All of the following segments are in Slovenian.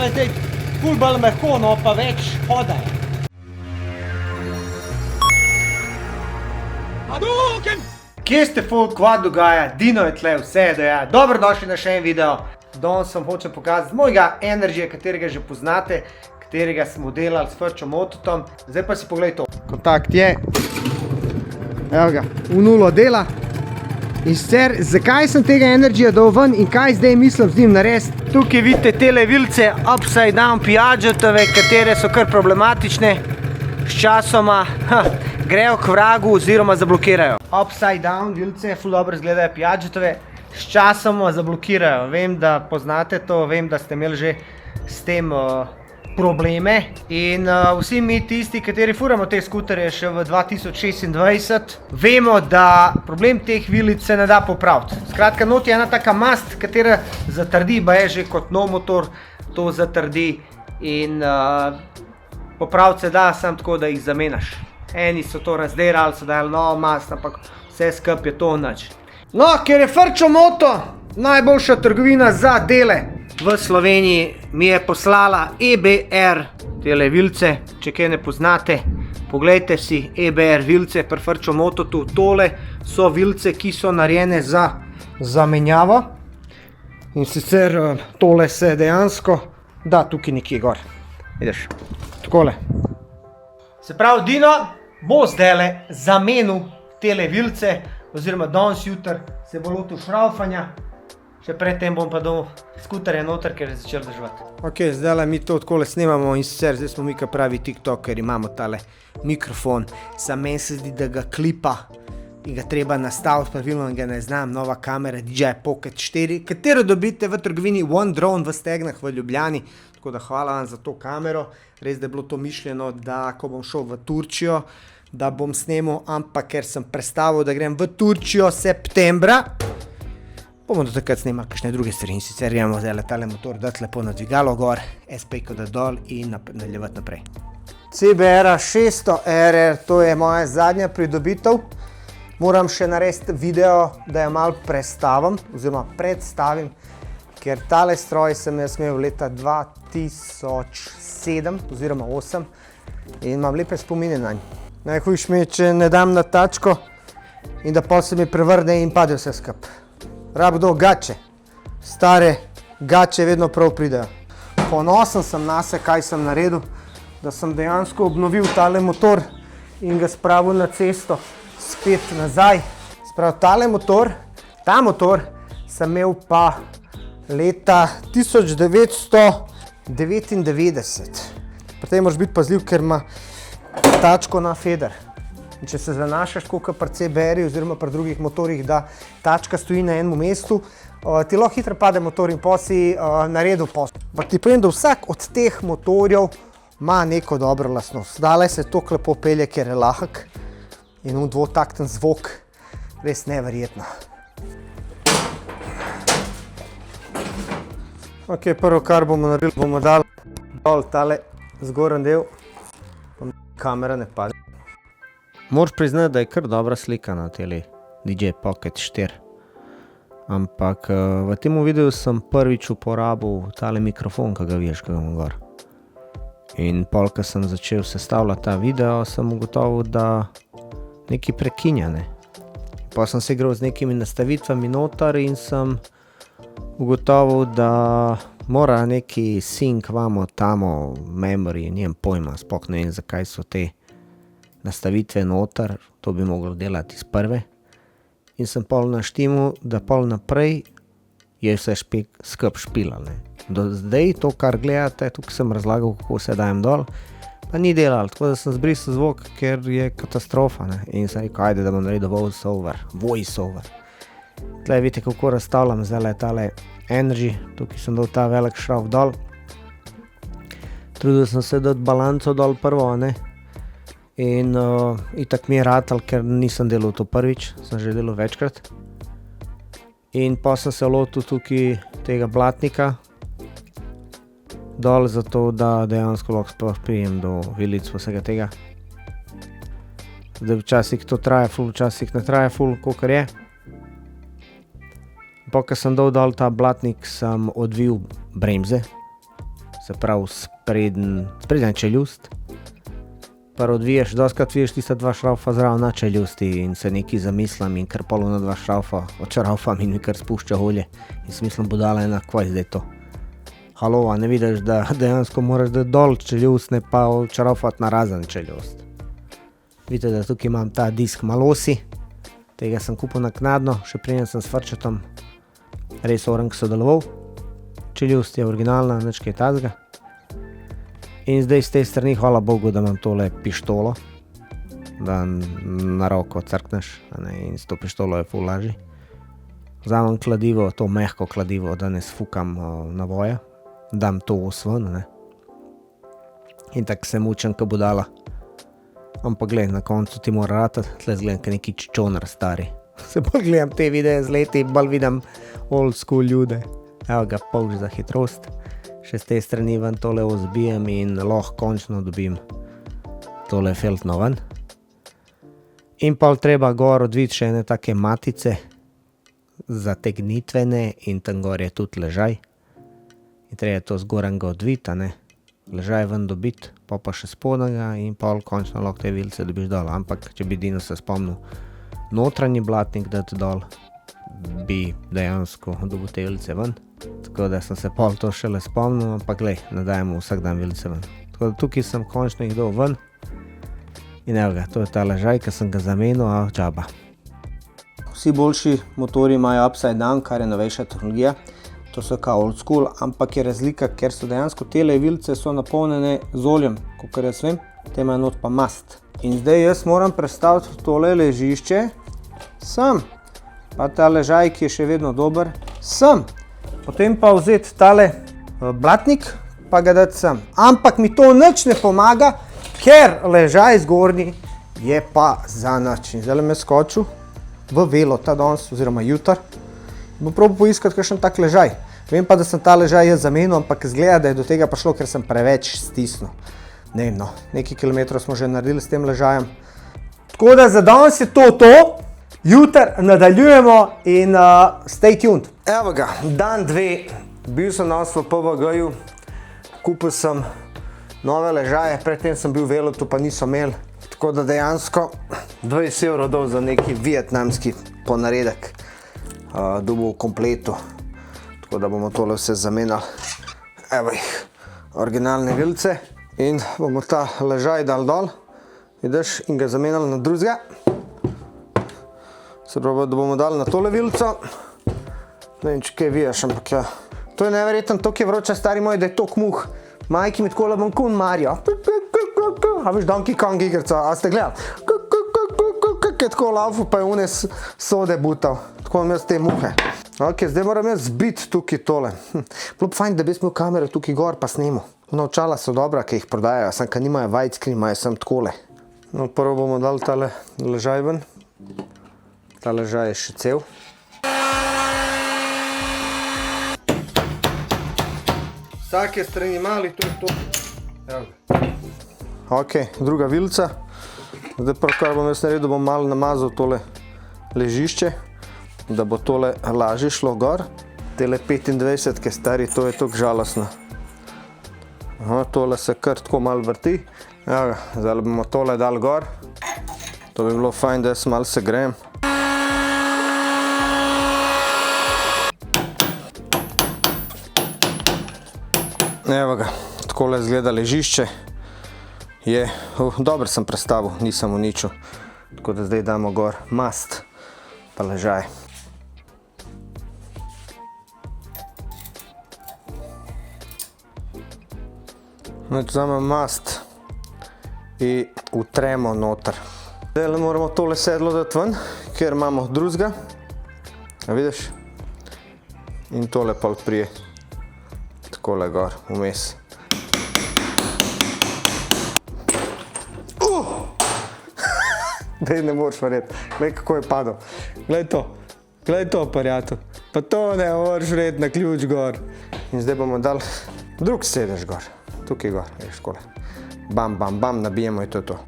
tole zdaj ful bolj mehko, no pa več hoda je. Kje ste folk, kva dogaja? Dino je tle, vse je doja. Dobrodošli na še en video. Danes vam hočem pokazati mojega Energyja, katerega že poznate, katerega smo delali s Frčom Mototom. Zdaj pa si pogledaj to. Kontakt je. Evo ga, v nulo dela. In sicer, zakaj sem tega Energyja dal ven in kaj zdaj mislim z njim narediti? Tukaj vidite tele vilce upside down Piagetove, katere so kar problematične. S časoma grejo k vragu oziroma zablokirajo. Upside down vilce ful dobro izgledajo Piagetove, s časoma zablokirajo. Vem, da poznate to, vem, da ste imeli že s tem probleme. In vsi mi tisti, kateri furamo te skuterje še v 2026, vemo, da problem teh vilic se ne da popraviti. Skratka, not je ena taka mast, katera zatrdi, ba je že kot nov motor, to zatrdi in popraviti se da samo tako, da jih zamenjaš. Eni so to razdelali, so dali novo mast, ampak vse skup je to nič. No, ker je Frčo Moto najboljša trgovina za dele v Sloveniji, mi je poslala EBR tele vilce, če kaj ne poznate. Poglejte si EBR vilce pri Frčo Mototu. Tole so vilce, ki so narejene za zamenjavo. In sicer tole se dejansko da tukaj nekje gor. Vidiš, takole. Se pravi, Dino bo zdajle zamenil tele vilce, oziroma danes jutri se bo lotil šraufanja. Še predtem bom pa dal skuterje noter, ker je začel držati. Ok, zdajle mi to takole snemamo in sicer zdaj smo mi ka pravi TikToker, imamo tale mikrofon. Sam meni se zdi, da ga klipa in ga treba nastaviti, pravilno ga ne znam, nova kamera DJI Pocket 4, katero dobite v trgovini One Drone v Stegnah v Ljubljani. Tako da hvala vam za to kamero. Res, da je bilo to mišljeno, da ko bom šel v Turčijo, da bom snemal, ampak ker sem prestavil, da grem v Turčijo septembra, bomo do takrat snemali kakšne druge stvari. In sicer gremo zdaj tale motor dati lepo na dvigalo gor, SP-ko da dol in nadaljevati naprej. CBR 600 RR, to je moja zadnja pridobitev. Moram še narediti video, da jo malo prestavim, oziroma predstavim, ker tale stroj sem jaz imel leta 2007 oziroma 2008 in imam lepe spomine na nj. Najhujš mi je, če ne dam na tačko in da pol se mi prevrne in pade vse skup. Rabdo gače. Stare gače vedno prav pridejo. Ponosen sem nase, kaj sem naredil, da sem dejansko obnovil tale motor in ga spravil na cesto spet nazaj. Sprav tale motor, ta motor sem imel pa leta 1999. Pri tem moraš biti pazljiv, ker ima tačko na feder. In če se zanašaš tako pri CBR-i oziroma pri drugih motorjih, da tačka stoji na enem mestu, ti lahko hitro pade motor in pa si naredil posel. Ampak ti povem, da vsak od teh motorjev ima neko dobro lastnost. Dale se toliko lepo pelje, ker je lahek in dvotakten zvok, res neverjetno. Ok, prvo, kar bomo naredili, bomo dali dol tale zgoren del, pa kamera ne pade. Moraš priznati, da je kar dobra slika na tele DJI Pocket 4. Ampak v tem videu sem prvič uporabil tale mikrofon, ki ga vidiš, ki ga imam gor. In pol, ko sem začel sestavljati ta video, sem ugotovil, da nekaj prekinja, ne. Pa sem se igral z nekimi nastavitvami noter in sem ugotovil, da mora neki sync vamo tamo memory, nijem pojma, sploh ne vem, zakaj so te nastavitve noter, to bi mogel delati iz prve. In sem pol naštimil, da pol naprej je vse skup špilal, ne. Do zdaj to, kar gledate, tukaj sem razlagal, kako se dajem dol, pa ni delal, tako da sem zbrisal zvok, ker je katastrofa, ne. In sem rekel, ajde, da bom naredil voice over. Tle vidite, kako razstavljam zdaj tale Energy, tukaj sem dal ta velik šrauf dol. Trudil sem se dati balanco dol prvo, ne. In itak mi je ratal, ker nisem delal to prvič, sem že delal večkrat. In pa sem se lotil tukaj tega blatnika dol, zato da dejansko lahko sploh prijem do vilic vsega tega. Zdaj včasih to traja ful, včasih ne traja ful, kolikor je. Pa, ko sem dal dol ta blatnik, sem odvil bremze. se pravi sprednja čeljust. Pa odviješ, doskrat viješ tista dva šraufa zraven na čeljusti in se nekaj zamislim in ker pol na dva šraufa odšraufam in mi kar spušča olje. In si mislim, budala ena, kvaj zdaj to? Halo, a ne vidiš, da dejansko moraš da dol čeljust, ne pa odšraufati na razen čeljust. Vidite, da tukaj imam ta disk Malosi, tega sem kupil naknadno, še preden sem s frčetom res orang sodeloval. Čeljust je originalna, nič kaj tazga. In zdaj z te strani, hvala Bogu, da imam tole pištolo, da na roko crkneš, in s to pištolo je ful lažji. Vzamem kladivo, to mehko kladivo, da ne sfukam navoja, dam to osven, in tako se mučem, ko budala. Ampak gled, na koncu ti mora ratati, tle zgledam, ka neki čičonar stari. Se bolj gledam te videe z leti, bolj vidim old school ljude. Evo ga, polž za hitrost. Še z te strani ven tole ozbijem in lahko končno dobim tole feltno ven. In pol treba gor odviti še ene take matice, zategnitvene, in tam gor je tudi ležaj. In treba to zgornjega odviti, ležaj ven dobiti, pa še spodnjega in pol končno lahko te vilice dobiš dol. Ampak, če bi Dino se spomnil notranji blatnik dati dol, bi dejansko dobil te vilice ven. Tako da sem se pol to šele spomnil, ampak glej, ne dajemo vsak dan vilice ven. Tako da tukaj sem končno jih dal ven. In evo ga, to je ta ležaj, ki sem ga zamenil, a džaba. Vsi boljši motori imajo upside down, kar je novejša tehnologija. To so kao old school, ampak je razlika, ker so dejansko tele vilice so napolnjene z oljem, kakor jaz vem, te imajo not pa mast. In zdaj jaz moram prestaviti tole ležišče sem, pa ta ležaj, ki je še vedno dober, sem. Potem pa vzeti tale blatnik, pa ga dati sem. Ampak mi to nič ne pomaga, ker ležaj zgornji je pa za nič. In zdaj me skočil v velo ta danes, oziroma jutr. Bo probal poiskati kakšen tak ležaj. Vem pa, da sem ta ležaj jaz zamenil, ampak izgleda, da je do tega prišlo, ker sem preveč stisnil. Ne vem, no, nekaj kilometrov smo že naredili s tem ležajem. Tako da za danes je to. Jutr nadaljujemo in stay tuned. Evo ga, dan 2, bil sem danes v PVG-ju, kupil sem nove ležaje, predtem sem bil v Velotu, pa niso imeli. Tako da dejansko 20 € dal za neki vietnamski ponaredek. Dobil v kompletu, tako da bomo tole vse zamenjali. Evo jih, originalne vilice in bomo ta ležaj dal dol, vidiš, in ga zamenjali na drugega. Se pravi, da bomo dali na tole vilico. Ne vem, če kaj vidiš, ampak ja. To je neverjetno, toliko je vroče, stari moj, da je tok muh. Majki mi takole bom kun Mario. A veš, Donkey Kong igrica, a ste gledali? Kak je tako laufal, pa je unes sode butal. Tako imam jaz te muhe. Ok, zdaj moram jaz zbiti tukaj tole. Bilo bi fajn, da bi imel kamero tukaj gor pa snimil. Očala so dobra, ki jih prodajajo, sem ka nimajo widescreen, imajo sem takole. No, prvo bomo dali tale ležaj ven. Ta ležaj je še cel. Vsake strani mali, to je to. Evo ga. Ok, druga vilica. Zdaj prvo, kar bom jaz naredil, bom malo namazal tole ležišče, da bo tole lažje šlo gor. Tele 25, stari, to je toliko žalostno. Tole se kar tako malo vrti. Evo ga, zdaj bomo tole dali gor. To bi bilo fajn, da jaz malo se grejem. Evo ga, takole izgleda ležišče. Dobro sem prestavil, nisem uničil. Tako da zdaj damo gor mast pa ležaj. Vzamem mast in utremo noter. Zdaj moramo tole sedlo dati ven, ker imamo drugega. A vidiš? In tole pa prije takole gor, vmes. Dej, ne moreš verjeti. Glej, kako je padel. Glej to, prijatelj. Pa to ne moreš verjeti na ključ gor. In zdaj bomo dali drug sedež gor. Tukaj gor, veš, takole. Bam, bam, bam, nabijemo in to je to.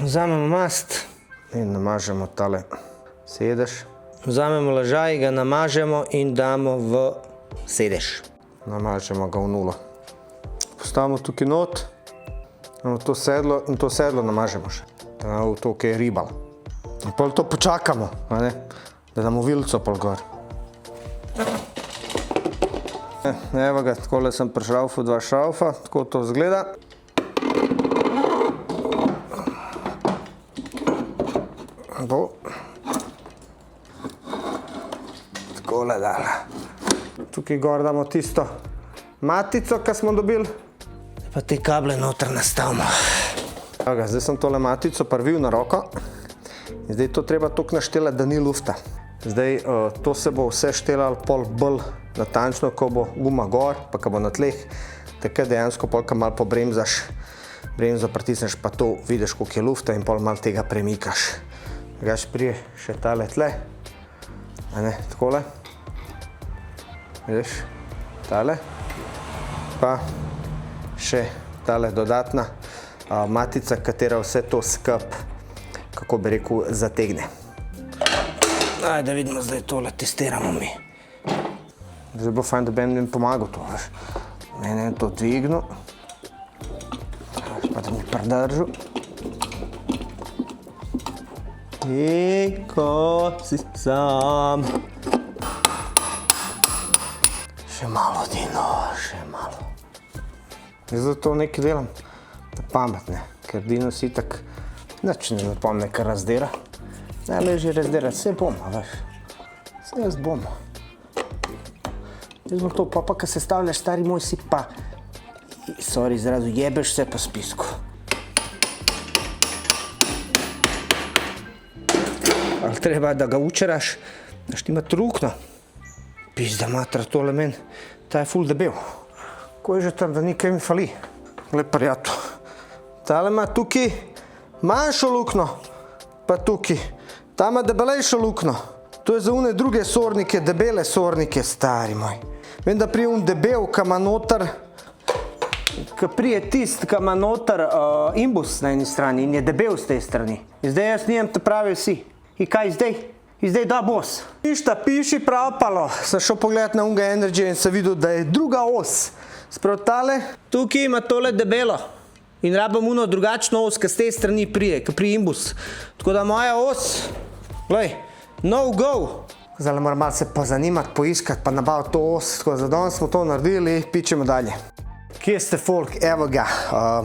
Vzamemo mast in namažemo tale sedež. Vzamemo ležaj, ga namažemo in damo v sedež. Namažemo ga v nulo. Postavimo tukaj not, to sedlo in to sedlo namažemo še. V to, ki je ribal. In pol to počakamo, da damo vilico pol gor. Evo ga, takole sem prišraufal 2 šraufa, tako to izgleda. Takole dala. Tukaj gor damo tisto matico, ki smo dobili. Pa te kable noter nastavimo. Evo ga, zdaj sem tole matico privil na roko. In zdaj to treba toliko naštelati, da ni lufta. Zdaj to se bo vse štelalo pol bolj natančno, ko bo guma gor, pa ko bo na tleh. Takrat dejansko pol, ko malo pobremzaš, bremzo pritisneš, pa to vidiš, koliko je lufta in pol malo tega premikaš. Gaš prije še tale tle. Takole. Vidiš? Tale. Pa še tale dodatna matica, katera vse to skup, kako bi rekel, zategne. Da vidimo, zdaj tole testiramo mi. Zdaj bo fajn, da bi mi pomagal to. Mene je to dvignil. Pa da mi pridržil. Ko si sam. Še malo, Dino, še malo. Zdaj to nekaj delam, da pametne, ker Dino si tak nič ne zapomne, kar razdera. Najležje razderati, vse bomo, veš. Vse jaz bomo. Jaz bom to, pa ko se stavljaš, stari moj, si pa, sorry, izrazu, jebeš vse po spisku. Ali treba, da ga učeraš, da štima trukno. Pizda matra, tole men, ta je ful debel. Ko je že tam, da nikaj mi fali. Gled prijatu. Tale ima tukaj manjšo lukno, pa tukaj. Ta ima debelejšo lukno. To je za une druge sornike, debele sornike, stari moj. Vem, da prije un debel, ka ima noter, ka prije tist, ka ima noter imbus na eni strani in je debel z tej strani. In zdaj jaz nijem te pravi vsi. In kaj zdaj? In zdaj da bos. Ništa, piši pravpalo. Sem šel pogledat na unga Energy in sem videl, da je druga os. Sprav tale, tukaj ima tole debelo. In rabam uno drugačno os, ka z tej strani prije, ka prije imbus. Tako da moja os, glej, no go. Zdaj moram malo se pozanimati, poiskati, pa nabaviti to os. Tako da danes smo to naredili, pičemo dalje. Kje ste folk? Evo ga,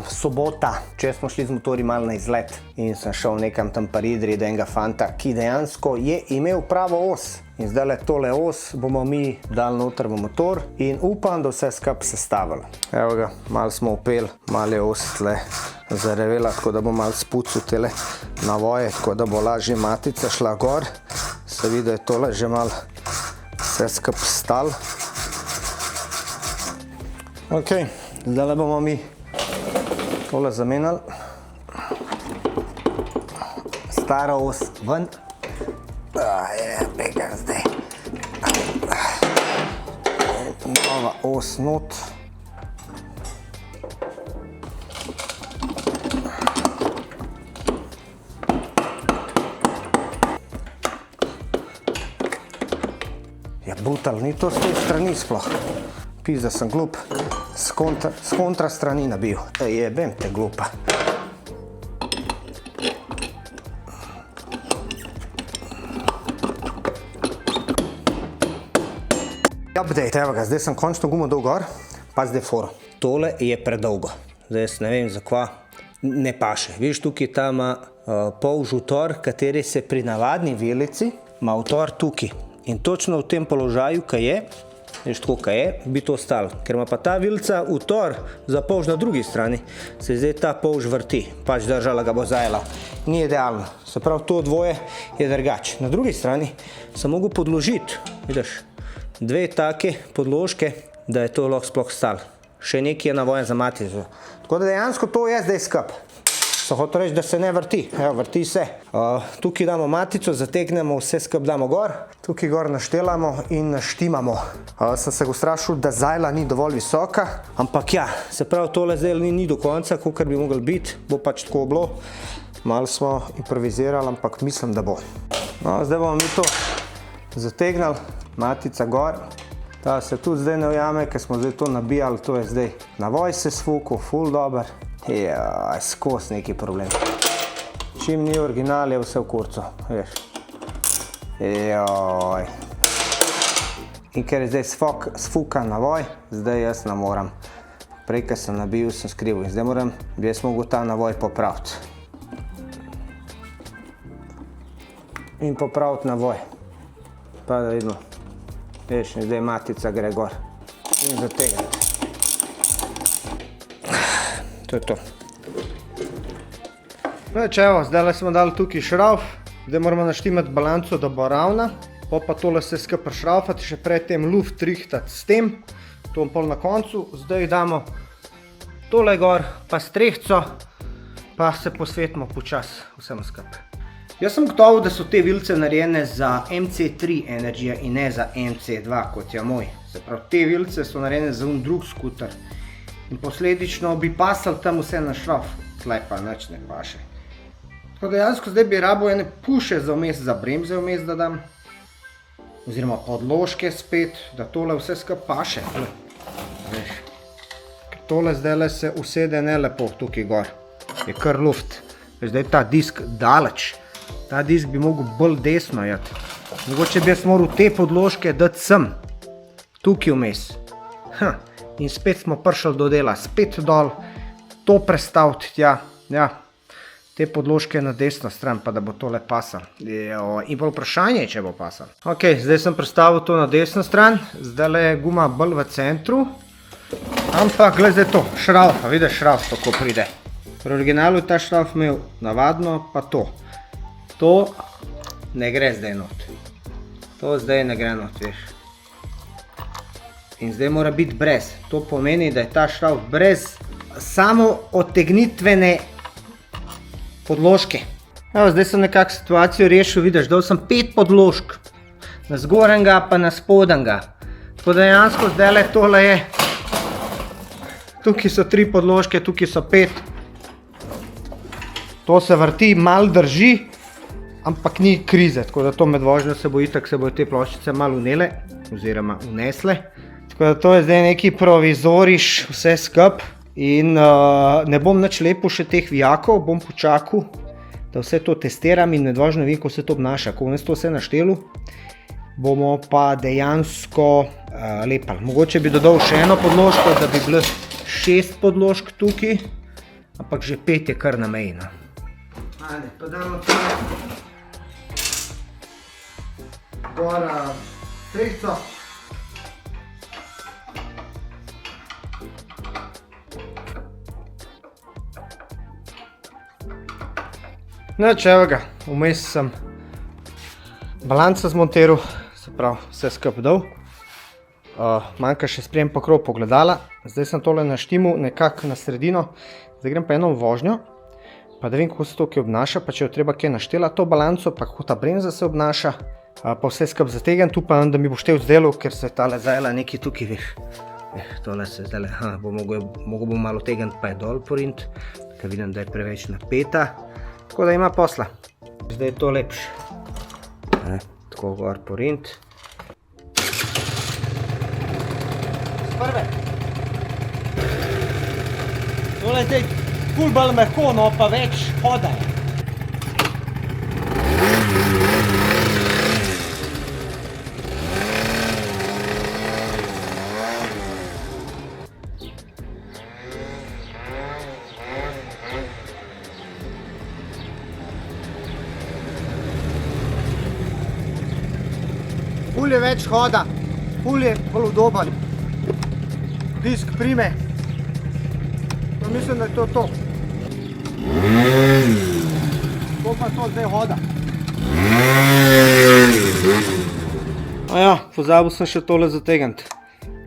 sobota. Če smo šli z motori malo na izlet in sem šel nekam tam paridri do enega fanta, ki dejansko je imel pravo os. In zdaj le tole os bomo mi dali noter v motor in upam, da vse skup sestavili. Evo ga, malo smo upeli, malo je os tle zarevela, tako da bom malo spucil tele navoje, tako da bo lažje matica šla gor. Se vidi, da je tole že malo vse skup stal. Ok, zdaj bomo mi tole zamenjali. Stara os ven. Bega zdaj. Nova os not. Ja, butal, ni to s te strani sploh. Pizda sem glup. S kontra strani nabil. Jebem te glupa. Update, evo ga, zdaj sem končno gumo dal gor, pa zdaj foro. Tole je predolgo. Zdaj jaz ne vem, zakva ne paše. Vidiš, tukaj ta ima polž utor, kateri se pri navadni vilici ima utor tukaj. In točno v tem položaju, kaj je, vidiš tako, kaj je, bi to ostalo. Ker ima pa ta vilica utor za polž na drugi strani, se zdaj ta polž vrti. Pač držala ga bo zajela. Ni idealno. Se pravi, to dvoje je drugače. Na drugi strani sem mogel podložiti, vidiš, dve take podložke, da je to lahko sploh stalo. Še nekaj je navojen za matico. Tako da dejansko to je zdaj skup. So hotel reči, da se ne vrti. Evo, vrti se. Tukaj damo matico, zategnemo, vse skup damo gor. Tukaj gor naštelamo in naštimamo. Sem se ustrašil, da zajla ni dovolj visoka. Ampak ja, se pravi, tole zdaj ni do konca, kakor bi mogli biti. Bo pač tako bilo. Malo smo improvizirali, ampak mislim, da bo. No, zdaj bomo mi to zategnali. Matica gor, Ta se tudi zdaj ne ujame, ker smo zdaj to nabijali, to je zdaj navoj se sfukal, ful dober. Jaj, skos neki problem. Čim ni original, je vse v kurcu, veš. Joj. In ker je zdaj sfukan navoj, zdaj jaz ne moram. Prej, ker sem nabil, sem skrival in zdaj moram, bi jaz mogel ta navoj popraviti. In popraviti navoj. Pa da vidimo. Veš, in zdaj matica gre gor. In zategniti. To je to. Več, evo, zdaj smo dali tukaj šrauf. Zdaj moramo naštimati balanco, da bo ravna. Pa tole se skupaj šraufati, še predtem luft rihtati s tem. To bom pol na koncu. Zdaj damo tole gor, pa strehco, pa se posvetimo počas vsem skupaj. Jaz sem gotovo, da so te vilice narejene za MC3 Energy in ne za MC2, kot je moj. Se pravi, te vilice so narejene za drug skuter. In posledično bi pasali tam vse na šrauf, tlej pa nič ne paše. Tako dejansko zdaj bi rabo ene puše za vmes, za bremze vmes da dam. Oziroma podložke spet, da tole vse skupaj paše. Veš. Ker tole zdaj se usede ne lepo tukaj gor. Je kar luft. Veš, da je ta disk daleč. Ta disk bi mogel bolj desno jeti. Mogoče bi jaz moral te podložke dati sem. Tukaj vmes. In spet smo prišli do dela. Spet dol. To prestaviti tja. Ja. Te podložke na desno stran, pa da bo tole pasal. In pa vprašanje, če bo pasal. Ok, zdaj sem prestavil to na desno stran. Zdaj je guma bolj v centru. Ampak, gled zdaj to. Šrauf. A vidiš šrauf, tako pride. V originalu je ta šrauf imel navadno, pa to. To ne gre zdaj not. To zdaj ne gre not, veš. In zdaj mora biti brez. To pomeni, da je ta šrauf brez samo odtegnitvene podložke. Evo, zdaj sem nekako situacijo rešil, vidiš, dal sem 5 podložk. Na zgorenga pa na spodenga. Tako dejansko zdaj tole je. Tukaj so 3 podložke, tukaj so 5. To se vrti, malo drži, ampak ni krize. Tako da to med vožnjo se bo itak, se bojo te ploščice malo unele, oziroma unesle. Tako da to je zdaj neki provizoriš vse skup. In ne bom nič lepil še teh vijakov, bom počakal, da vse to testiram in med vožnjo vidim, ko se to obnaša. Ko bom jaz to vse naštelu, bomo pa dejansko lepali. Mogoče bi dodal še eno podložko, da bi bilo 6 podložk tukaj, ampak že 5 je kar na meji. Ajde, pa damo tukaj gora strehco. Nič, evo ga, vmes sem balanco zmontiral, se pravi vse skupaj dal. Manjka še sprejem pokrov pogledala. Zdaj sem tole naštimal nekako na sredino. Zdaj grem pa eno vožnjo, pa da vem, kako se to kaj obnaša, pa če jo treba kaj naštela to balanco, pa kako ta bremza se obnaša, pa vse skupaj zategnem. Tu pa da mi bo števc delal, ker se je tale zajela nekaj tukaj, veš. Tole se zdaj, mogel bom malo tegniti, pa je dol porint, ker vidim, da je preveč napeta. Tako da ima posla. Zdaj je to lepš. Tako gor porint. Sprve. Tole je zdaj ful bolj mehko, no pa več hoda je. Ful je več hoda, ful je bolj udoben. Disk prime. To mislim, da je to to. To pa to zdaj hoda. Ja, pozabil sem še tole zategniti,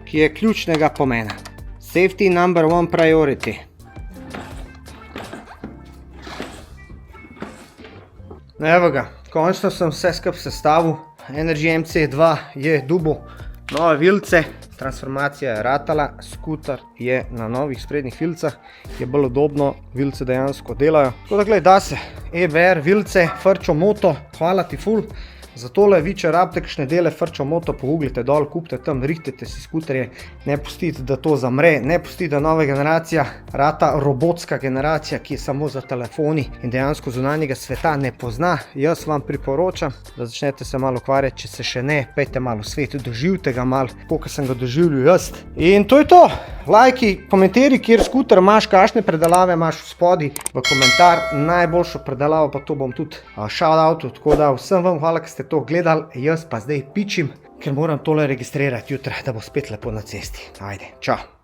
ki je ključnega pomena. Safety number 1 priority. Evo ga, končno sem vse skupaj sestavil. Energy MC2 je dubo nove vilice, transformacija je ratala, skuter je na novih sprednjih vilicah, je bolj udobno, vilice dejansko delajo. Tako da gled, da se, EBR vilice, Frčo Moto, hvala ti ful, Za tole vi, če rabite kakšne dele Frčo Moto, pogooglite dol, kupite tam, rihtite si skuterje, ne pustite, da to zamre, ne pustite, da nova generacija rata robotska generacija, ki je samo za telefoni in dejansko zunanjega sveta ne pozna. Jaz vam priporočam, da začnete se malo ukvarjati, če se še ne, pejte malo v svet, doživite ga malo, koliko sem ga doživljal jaz. In to je to. Lajki, komentarji, kjer skuter imaš, kakšne predelave imaš v spodi, v komentar, najboljšo predelavo pa to bom tudi shoutoutu, tako da vsem vam hvala, ki ste to gledali, jaz pa zdaj pičim, ker moram tole registrirati jutra, da bo spet lepo na cesti. Ajde, čau.